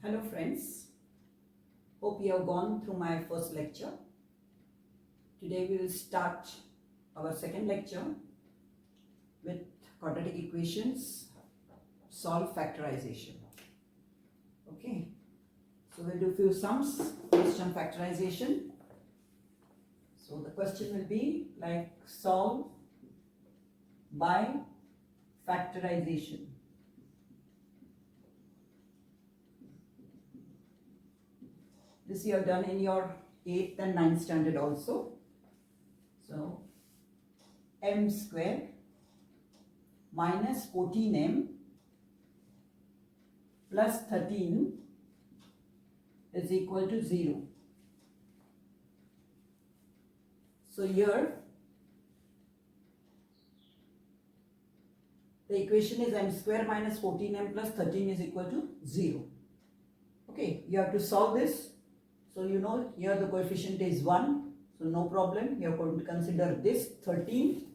Hello friends, hope you have gone through my first lecture. Today we will start our second lecture with quadratic equations, solve factorization. Okay, so we'll do few sums based on factorization. So the question will be like solve by factorization. This you have done in your 8th and 9th standard also. So m square minus 14m plus 13 is equal to 0. So here the equation is m square minus 14m plus 13 is equal to 0. Okay, you have to solve this. So you know here the coefficient is 1, so no problem. You are going to consider this 13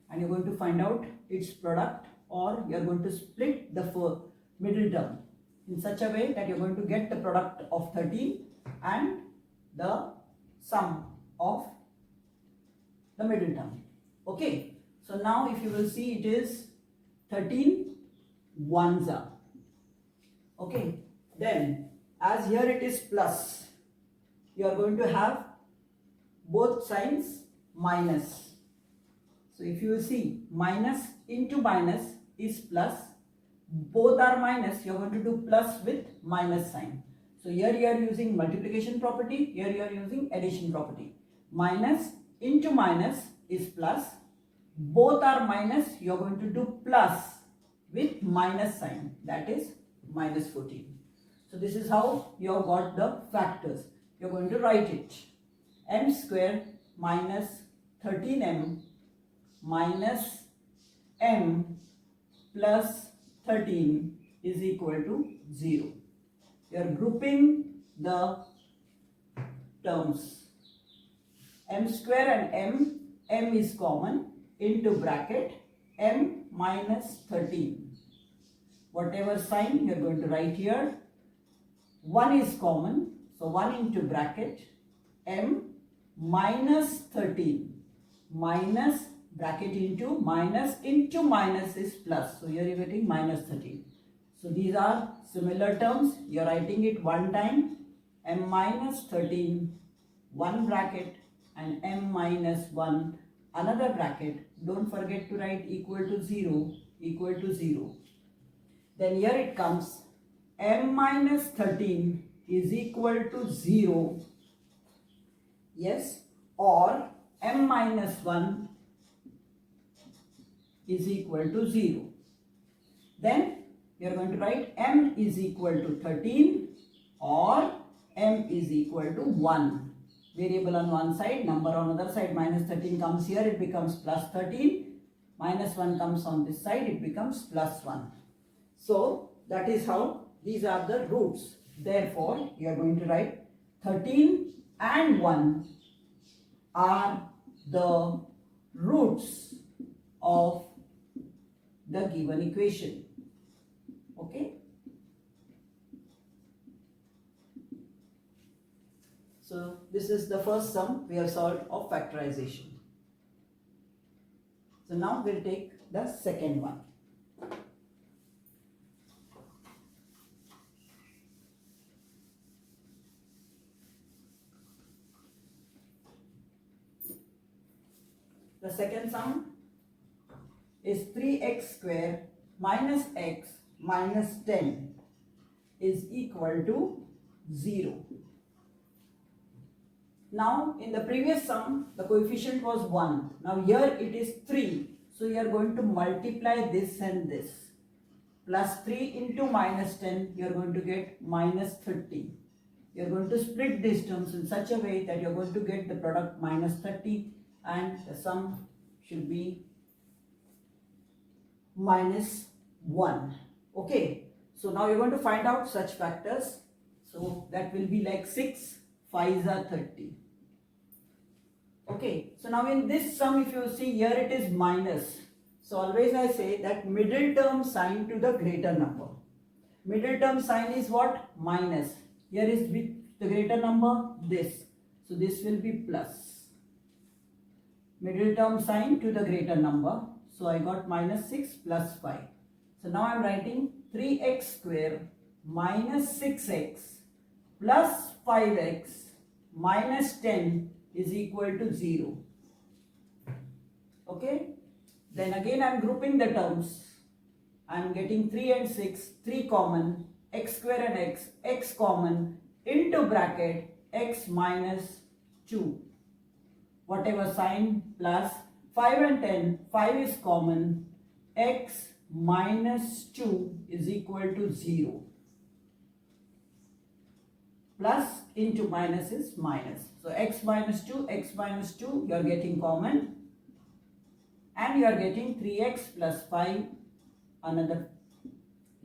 and you are going to find out its product, or you are going to split the middle term in such a way that you are going to get the product of 13 and the sum of the middle term. Okay, so now if you will see, it is 13 ones are. Okay, then as here it is plus, you are going to have both signs minus. So if you will see, minus into minus is plus, both are minus, you are going to do plus with minus sign. So here you are using multiplication property, here you are using addition property. Minus into minus is plus, both are minus, you are going to do plus with minus sign, that is minus 14. So this is how you have got the factors. You are going to write it. M square minus 13m minus m plus 13 is equal to 0. You are grouping the terms. M square and m is common, into bracket m minus 13. Whatever sign you are going to write here, 1 is common. So 1 into bracket m minus 13, minus bracket into minus is plus. So here you are getting minus 13. So these are similar terms. You are writing it one time, m minus 13, one bracket, and m minus 1, another bracket. Don't forget to write equal to 0, equal to 0. Then here it comes, m minus 13 is equal to 0, yes, or m minus 1 is equal to 0. Then we are going to write m is equal to 13 or m is equal to 1. Variable on one side, number on other side, minus 13 comes here, it becomes plus 13. Minus 1 comes on this side, it becomes plus 1. So that is how these are the roots. Therefore, you are going to write 13 and 1 are the roots of the given equation. Okay. So this is the first sum we have solved of factorization. So now we'll take the second one. The second sum is 3x square minus x minus 10 is equal to 0. Now in the previous sum the coefficient was 1. Now here it is 3. So you are going to multiply this and this. Plus 3 into minus 10, you are going to get minus 30. You are going to split these terms in such a way that you are going to get the product minus 30 and the sum should be minus 1. Okay, so now you're going to find out such factors. So that will be like 6, 5s are 30. Okay, so now in this sum, if you see here it is minus. So always I say that middle term sign to the greater number. Middle term sign is what? Minus. Here is with the greater number, this. So this will be plus. Middle term sign to the greater number. So I got minus 6 plus 5. So now I am writing 3x square minus 6x plus 5x minus 10 is equal to 0. Okay. Then again I am grouping the terms. I am getting 3 and 6, 3 common, x square and x common, into bracket x minus 2. Whatever sign plus 5 and 10, 5 is common, x minus 2 is equal to 0. Plus into minus is minus. So x minus 2, you are getting common, and you are getting 3x plus 5, another,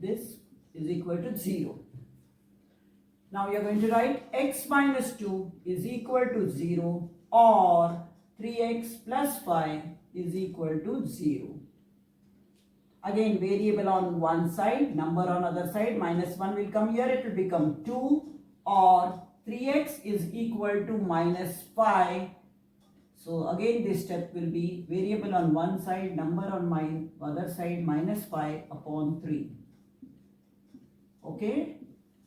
this is equal to 0. Now you are going to write x minus 2 is equal to 0, or 3x plus 5 is equal to 0. Again, variable on one side, number on other side, minus 1 will come here, it will become 2, or 3x is equal to minus 5. So again this step will be variable on one side, number on my other side, minus 5 upon 3. Okay.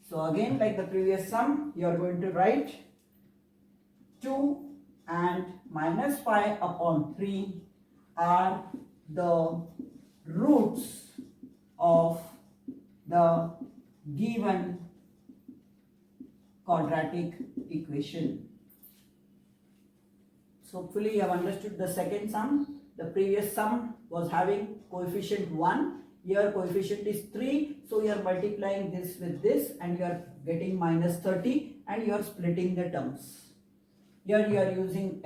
So again, like the previous sum, you are going to write 2 and minus 5 upon 3 are the roots of the given quadratic equation. So hopefully you have understood the second sum. The previous sum was having coefficient 1. Here coefficient is 3. So you are multiplying this with this and you are getting minus 30 and you are splitting the terms. Here you are using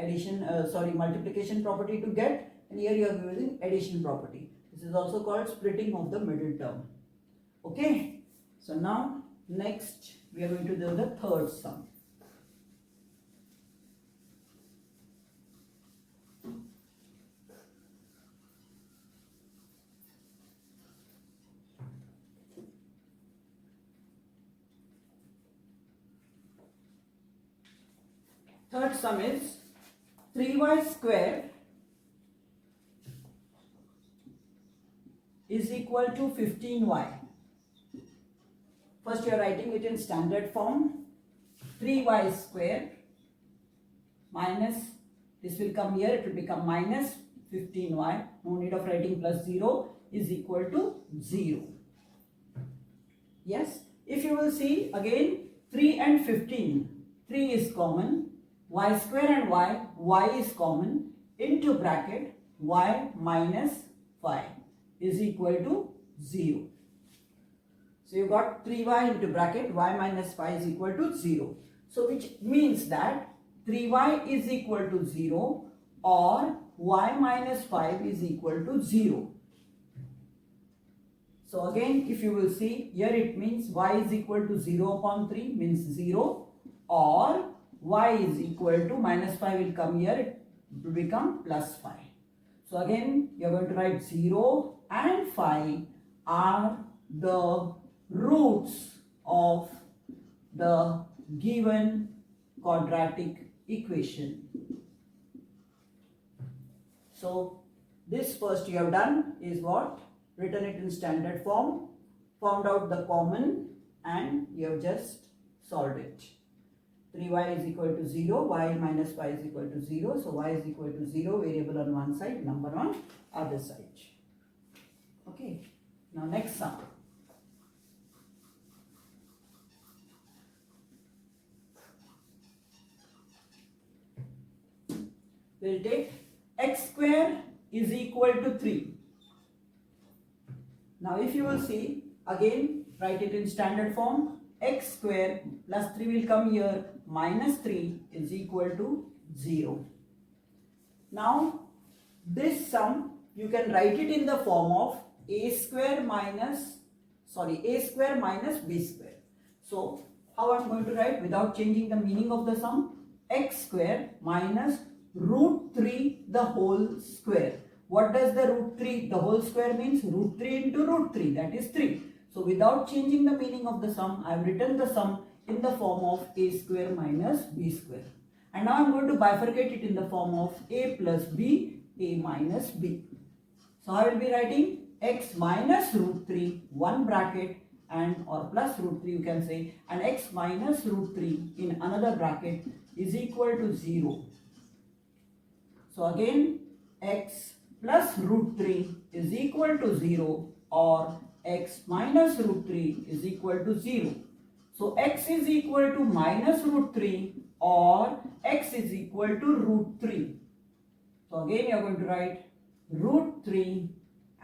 multiplication property to get, and here you are using addition property. This is also called splitting of the middle term. Okay. So now next we are going to do the third sum. Third sum is 3y square is equal to 15y. First you are writing it in standard form. 3y square minus, this will come here, it will become minus 15y. No need of writing plus 0, is equal to 0. Yes, if you will see again 3 and 15, 3 is common, y square and y is common, into bracket y minus 5 is equal to 0. So you got 3y into bracket y minus 5 is equal to 0. So which means that 3y is equal to 0 or y minus 5 is equal to 0. So again if you will see here, it means y is equal to 0 upon 3 means 0, or y is equal to minus 5 will come here, it will become plus 5. So again you are going to write 0 and 5 are the roots of the given quadratic equation. So this first you have done is what? Written it in standard form, found out the common, and you have just solved it. 3y is equal to 0, y minus 5 is equal to 0. So y is equal to 0, variable on one side, number on other side. Okay. Now next sum. We'll take x square is equal to 3. Now if you will see, again write it in standard form, x square plus 3 will come here, minus 3 is equal to 0. Now this sum you can write it in the form of a square minus b square. So how I am going to write without changing the meaning of the sum? X square minus root 3 the whole square. What does the root 3 the whole square means? Root 3 into root 3, that is 3. So without changing the meaning of the sum, I have written the sum in the form of a square minus b square. And now I am going to bifurcate it in the form of a plus b, a minus b. So I will be writing x minus root 3, one bracket, and or plus root 3 you can say, and x minus root 3 in another bracket is equal to 0. So again x plus root 3 is equal to 0 or x minus root 3 is equal to 0. So x is equal to minus root 3 or x is equal to root 3. So again you are going to write root 3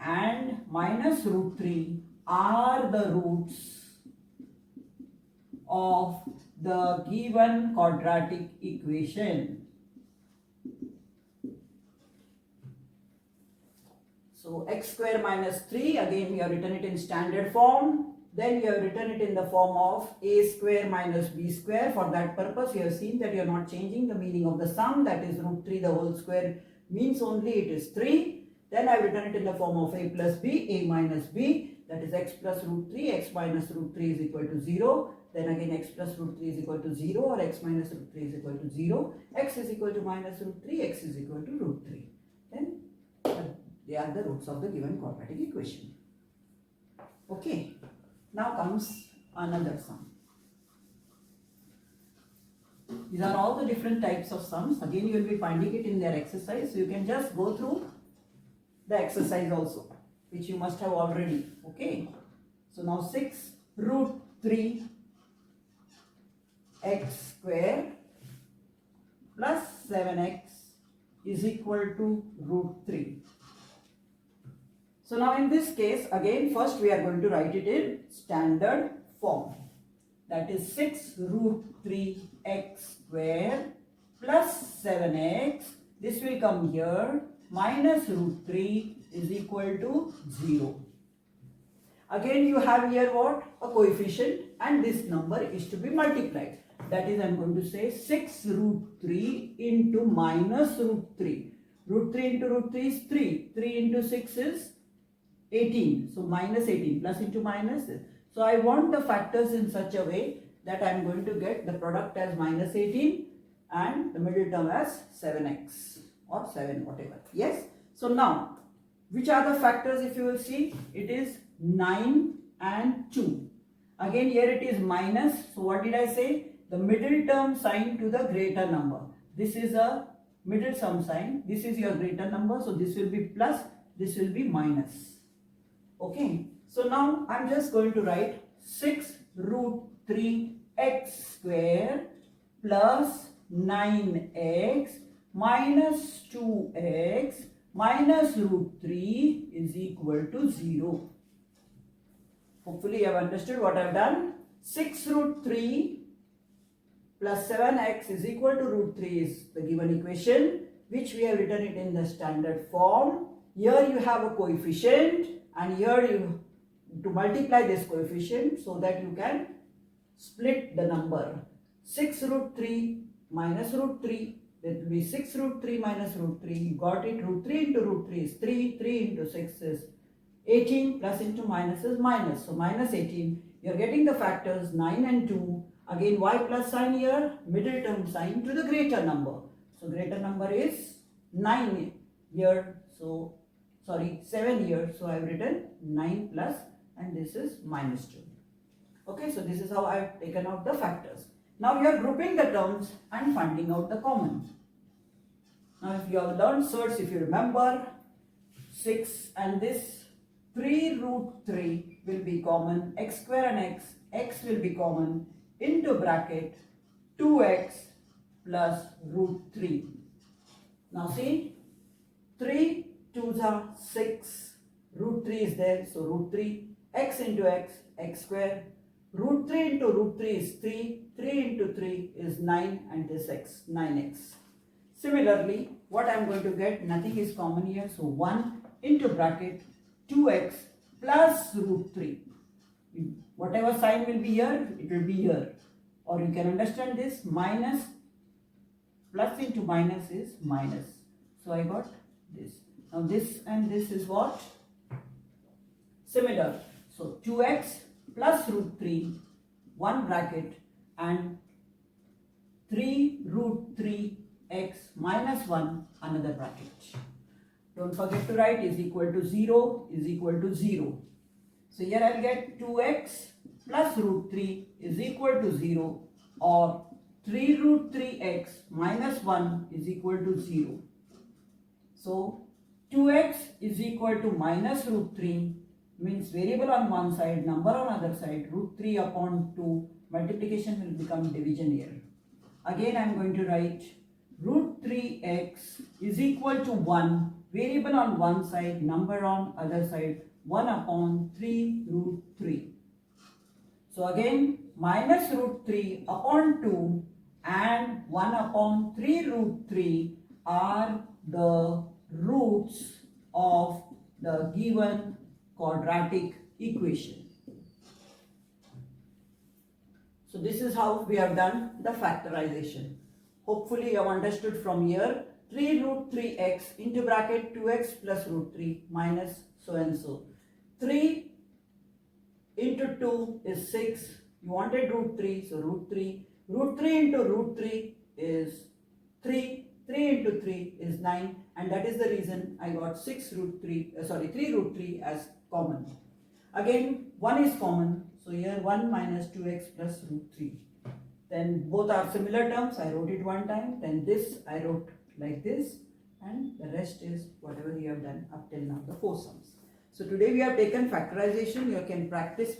and minus root 3 are the roots of the given quadratic equation. So x square minus 3, again we have written it in standard form. Then we have written it in the form of a square minus b square. For that purpose you have seen that you are not changing the meaning of the sum, that is root 3 the whole square means only it is 3. Then I have written it in the form of a plus b, a minus b, that is x plus root 3, x minus root 3 is equal to 0. Then again x plus root 3 is equal to 0 or x minus root 3 is equal to 0. X is equal to minus root 3, x is equal to root 3. Then they are the roots of the given quadratic equation. Okay, now comes another sum. These are all the different types of sums. Again you will be finding it in their exercise. So you can just go through the exercise also, which you must have already. Okay. So now 6 root 3 x square plus 7x is equal to root 3. So now in this case, again first we are going to write it in standard form. That is 6 root 3 x square plus 7x. This will come here, minus root 3 is equal to 0. Again you have here what? A coefficient, and this number is to be multiplied. That is, I am going to say 6 root 3 into minus root 3. Root 3 into root 3 is 3. 3 into 6 is 18. So minus 18, plus into minus. So I want the factors in such a way that I am going to get the product as minus 18 and the middle term as 7x or 7 whatever. Yes. So now which are the factors? If you will see, it is 9 and 2. Again here it is minus. So what did I say? The middle term sign to the greater number. This is a middle sum sign. This is your greater number. So this will be plus, this will be minus. Okay. So now I am just going to write 6 root 3 x square plus 9x minus 2x minus root 3 is equal to 0. Hopefully you have understood what I have done. 6 root 3 plus 7x is equal to root 3 is the given equation, which we have written it in the standard form. Here you have a coefficient, and here you to multiply this coefficient so that you can split the number. 6 root 3 minus root 3, that will be 6 root 3 minus root 3. You got it. Root 3 into root 3 is 3. 3 into 6 is 18. Plus into minus is minus. So minus 18. You are getting the factors 9 and 2. Again y plus sign here. Middle term sign to the greater number. So greater number is 9 here. So sorry 7 here. So I have written 9 plus, and this is minus 2. Okay. So this is how I have taken out the factors. Now we are grouping the terms and finding out the common. Now if you have learned surds, if you remember, 6 and this 3 root 3 will be common, x square and x will be common, into bracket 2x plus root 3. Now see, 3 2s are 6, root 3 is there, so root 3, x into x, x square, root 3 into root 3 is 3, 3 into 3 is 9, and this x, 9x. Similarly, what I am going to get, nothing is common here, so 1 into bracket 2x plus root 3. Whatever sign will be here, it will be here. Or you can understand this, minus, plus into minus is minus. So I got this. Now this and this is what? Similar. So 2x plus root 3, one bracket, and 3 root 3x minus 1, another bracket. Don't forget to write is equal to 0 is equal to 0. So here I'll get 2x plus root 3 is equal to 0, or 3 root 3x minus 1 is equal to 0. So 2x is equal to minus root 3 means variable on one side, number on other side, root 3 upon 2, multiplication will become division here. Again I am going to write root 3x is equal to 1, variable on one side, number on other side, 1 upon 3 root 3. So again minus root 3 upon 2 and 1 upon 3 root 3 are the roots of the given quadratic equation. So this is how we have done the factorization. Hopefully you have understood from here 3 root 3x into bracket 2x plus root 3 minus so and so. 3 into 2 is 6. You wanted root 3, so root 3. Root 3 into root 3 is 3. 3 into 3 is 9, and that is the reason I got 3 root 3 as common. Again 1 is common, so here 1 minus 2x plus root 3. Then both are similar terms, I wrote it one time, then this I wrote like this, and the rest is whatever you have done up till now, the 4 sums. So today we have taken factorization. You can practice